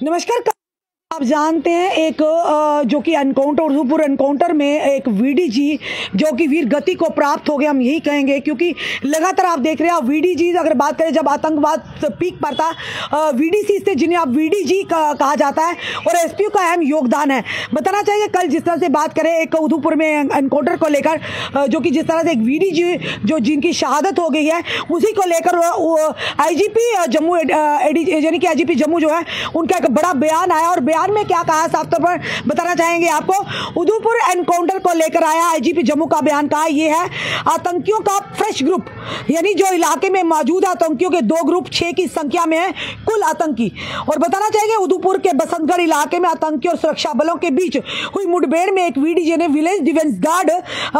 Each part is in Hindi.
नमस्कार। आप जानते हैं एक जो कि एनकाउंटर उधमपुर एनकाउंटर में एक वीडीजी जो कि वीर गति को प्राप्त हो गया, हम यही कहेंगे, क्योंकि लगातार आप देख रहे हैं वीडीजी अगर बात करें जब आतंकवाद पीक पर था, वीडीसी से जिन्हें आप वीडीजी कहा जाता है और एसपीओ का अहम योगदान है। बताना चाहिए कल जिस तरह से बात करें एक उधमपुर में एनकाउंटर को लेकर, जो कि जिस तरह से एक वीडीजी जो जिनकी शहादत हो गई है उसी को लेकर आईजीपी जम्मू यानी कि आईजीपी जम्मू जो है उनका एक बड़ा बयान आया और बयान में क्या कहा साफ तौर पर बताना चाहेंगे आपको। उधमपुर एनकाउंटर को लेकर आया आईजीपी जम्मू का बयान, कहा यह है आतंकियों का फ्रेश ग्रुप, यानी जो इलाके में मौजूद आतंकियों के 2 ग्रुप 6 की संख्या में है कुल आतंकी। और बताना चाहेंगे उधमपुर के बसंतगढ़ इलाके में आतंकी और सुरक्षा बलों के बीच हुई मुठभेड़ में एक वीडीजे ने विलेज डिफेंस गार्ड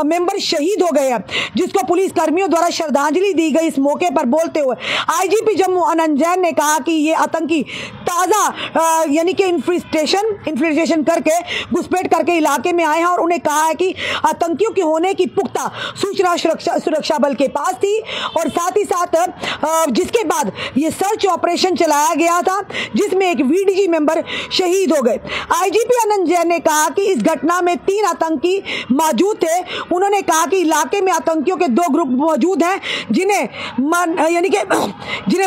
मेंबर शहीद हो गए हैं, जिसको पुलिस कर्मियों द्वारा श्रद्धांजलि दी गई। इस मौके पर बोलते हुए आईजीपी जम्मू आनंद जैन ने कहा कि ये आतंकी ताजा यानी कि इन्फिल्ट्रेशन करके घुसपैठ करके इलाके में आए हैं और उन्हें कहा है कि आतंकियों के होने की पुख्ता सूचना सुरक्षा बल के पास थी और साथ ही साथ जिसके बाद ये सर्च ऑपरेशन चलाया गया था जिसमें एक वीडीजी मेंबर शहीद हो गए। आईजीपी आनंद जैन ने कहा कि इस घटना में 3 आतंकी मौजूद थे। उन्होंने कहा कि इलाके में आतंकियों के 2 ग्रुप मौजूद हैं जिन्हें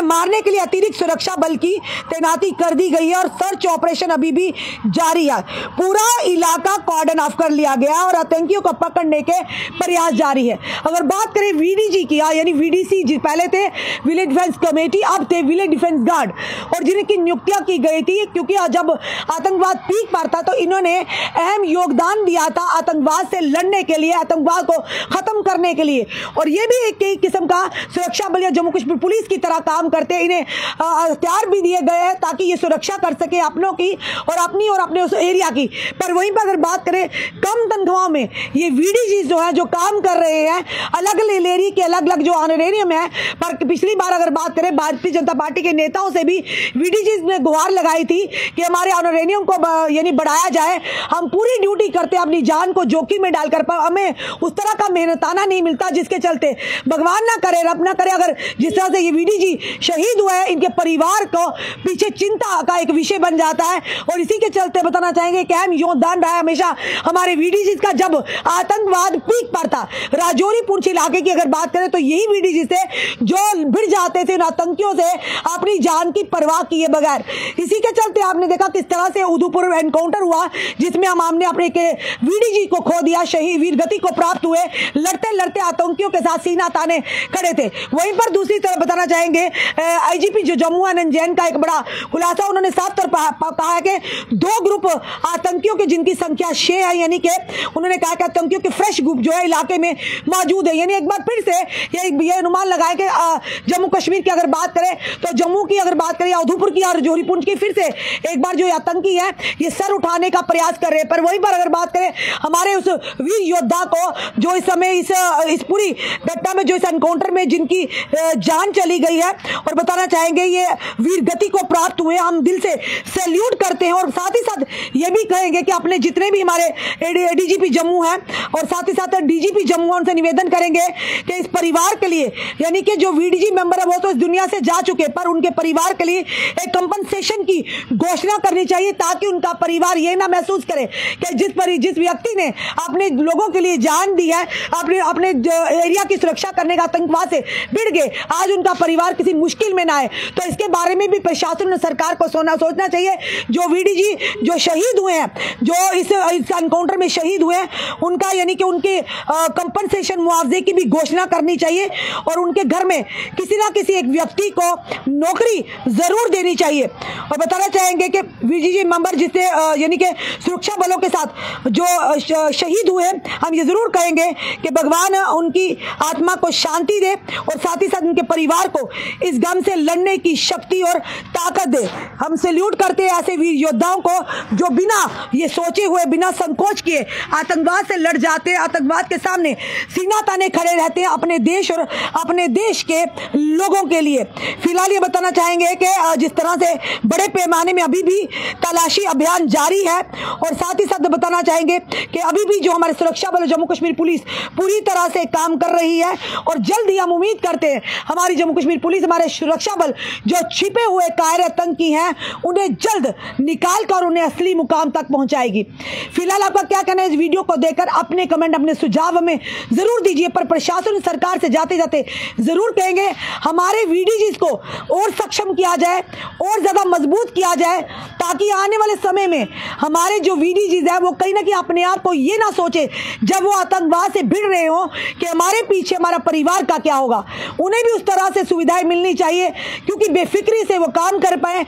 मारने के लिए अतिरिक्त सुरक्षा बल की तैनाती कर दी गई है और सर्च ऑपरेशन अभी भी जारी है। पूरा इलाका कॉर्डन ऑफ कर लिया गया और आतंकियों को पकड़ने के प्रयास जारी है। अगर बात करें वीडीजी की, यानी वीडीसी पहले थे विलेज डिफेंस कमेटी, अब थे विलेज डिफेंस गार्ड, और जिनकी नियुक्तियां की गई थी क्योंकि जब आतंकवाद पीक पर था तो इन्होंने अहम योगदान दिया था आतंकवाद से लड़ने के लिए, आतंकवाद को खत्म करने के लिए। और ये भी एक किस्म का सुरक्षा बल या जम्मू कश्मीर पुलिस की तरह काम करते हैं। इन्हें हथियार भी दिए गए हैं ताकि ये सुरक्षा कर सके अपनों की और अपने उस एरिया की। पर वहीं पर अगर बात करें कम तनख्वाह में ये वीडीजी जो है जो काम कर रहे हैं, अलग लेरी के अलग जो ऑनरेरियम है। पर पिछली बार अगर बात करें भारतीय जनता पार्टी के नेताओं से भी वीडीजी ने गुहार लगाई थी कि हमारे ऑनरेरियम को यानी बढ़ाया जाए, हम पूरी ड्यूटी करते हैं अपनी जान को जोखिम में डालकर, पर हमें उस तरह का मेहनताना नहीं मिलता जिसके चलते भगवान ना करे रब ना करे अगर जिस तरह से ये वीडीजी शहीद हुए हैं इनके परिवार को पीछे चिंता का एक विषय बन जाता है। और इसी के चलते बताना चाहेंगे कि अहम योगदान रहा है हमेशा हमारे वीडीजी का। जब आतंकवाद पीक पर था राजौरी पुंछ इलाके की अगर बात करें तो यही वीडीजी से जो भिड़ जाते थे उन आतंकियों से अपनी जान की परवाह किए बगैर। इसी के चलते आपने देखा किस तरह से उधमपुर एनकाउंटर हुआ जिसमें हमने अपने के वीडीजी को खो दिया, शहीद वीर गति को प्राप्त हुए, लड़ते लड़ते आतंकियों के साथ सीना ताने खड़े थे। वहीं पर दूसरी तरफ बताना चाहेंगे आईजीपी जो जम्मू आनंद जैन का एक बड़ा खुलासा, उन्होंने साफ तौर पर कहा है कि 2 ग्रुप आतंकियों की जिनकी संख्या 6 है, यानी कि उन्होंने कहा कि आतंकियों के फ्रेश ग्रुप जो है इलाके में मौजूद है। यानी एक बार फिर से ये अनुमान लगाया कि जम्मू कश्मीर की अगर बात करें तो जम्मू की अगर बात करें या उधमपुर की और जोरी पुंछ की, फिर से एक बार जो आतंकी है ये सर उठाने का प्रयास कर रहे हैं। पर वहीं पर अगर बात करें हमारे उस वीर योद्धा को जो इस समय इस पूरी घटना में जो इस एनकाउंटर में जिनकी जान चली गई है और बताना चाहेंगे ये वीर गति को प्राप्त हुए, हम दिल से सैल्यूट करते हैं। और साथ ही साथ ये भी कहेंगे कि अपने जितने भी हमारे एडीजीपी जम्मू हैं और साथ ही साथ डीजीपी जम्मू उनसे निवेदन करेंगे कि इस परिवार के लिए, यानी कि जो वीडीजी मेंबर है वो तो इस दुनिया से जा चुके, पर उनके परिवार के लिए एक कंपनसेशन की घोषणा करनी चाहिए ताकि उनका परिवार ये ना महसूस करे कि जिस व्यक्ति ने अपने लोगों के लिए जान दी है, अपने एरिया की सुरक्षा करने का आतंकवाद से भिड़ गए, आज उनका परिवार किसी मुश्किल में ना आए। तो इसके बारे में भी प्रशासन और सरकार को सोचना चाहिए। जो वीडीजी जो शहीद हुए हैं, जो इस एनकाउंटर में शहीद हुए हैं, उनका यानी कि उनके कंपनसेशन मुआवजे की भी घोषणा करनी चाहिए और उनके घर में किसी ना किसी एक व्यक्ति को नौकरी जरूर देनी चाहिए। और बताना चाहेंगे कि वीडीजी मेंबर जिससे यानी कि सुरक्षा बलों के साथ जो शहीद हुए, हम ये जरूर कहेंगे कि भगवान उनकी आत्मा को शांति दे और साथ ही साथ उनके परिवार को इस गम से लड़ने की शक्ति और ताकत दे। हम सैल्यूट करते हैं ऐसे वीर योद्धाओं को जो बिना ये सोचे हुए, बिना संकोच किए आतंकवाद से लड़ जाते हैं, आतंकवाद के सामने सीना ताने खड़े रहते हैं अपने देश और अपने देश के लोगों के लिए। फिलहाल ये बताना चाहेंगे कि जिस तरह से बड़े पैमाने में अभी भी तलाशी अभियान जारी है, और साथ ही साथ बताना चाहेंगे कि अभी भी जो हमारे सुरक्षा बल जम्मू कश्मीर पुलिस पूरी तरह से काम कर रही है, और जल्द ही हम उम्मीद करते हैं हमारी जम्मू कश्मीर पुलिस, हमारे सुरक्षा बल जो छिपे हुए कायर आतंकी हैं उन्हें जल्द निकाल कर उन्हें असली मुकाम तक पहुंचाएगी। फिलहाल आपका क्या कहना है इस वीडियो को देखकर? अपने कमेंट, अपने सुझाव हमें जरूर दीजिए। पर प्रशासन सरकार से जाते जाते जरूर कहेंगे हमारे वीडीजीज को और सक्षम किया जाए और ज्यादा मजबूत किया जाए, ताकि आने वाले समय में हमारे जो वीडीजीज है वो कहीं ना कहीं अपने आप को ये ना सोचे जब वो आतंकवाद से भिड़ रहे हो कि हमारे पीछे हमारा परिवार का क्या होगा। उन्हें भी उस तरह से सुविधाएं मिलनी चाहिए क्योंकि बेफिक्री से वो काम कर पाए।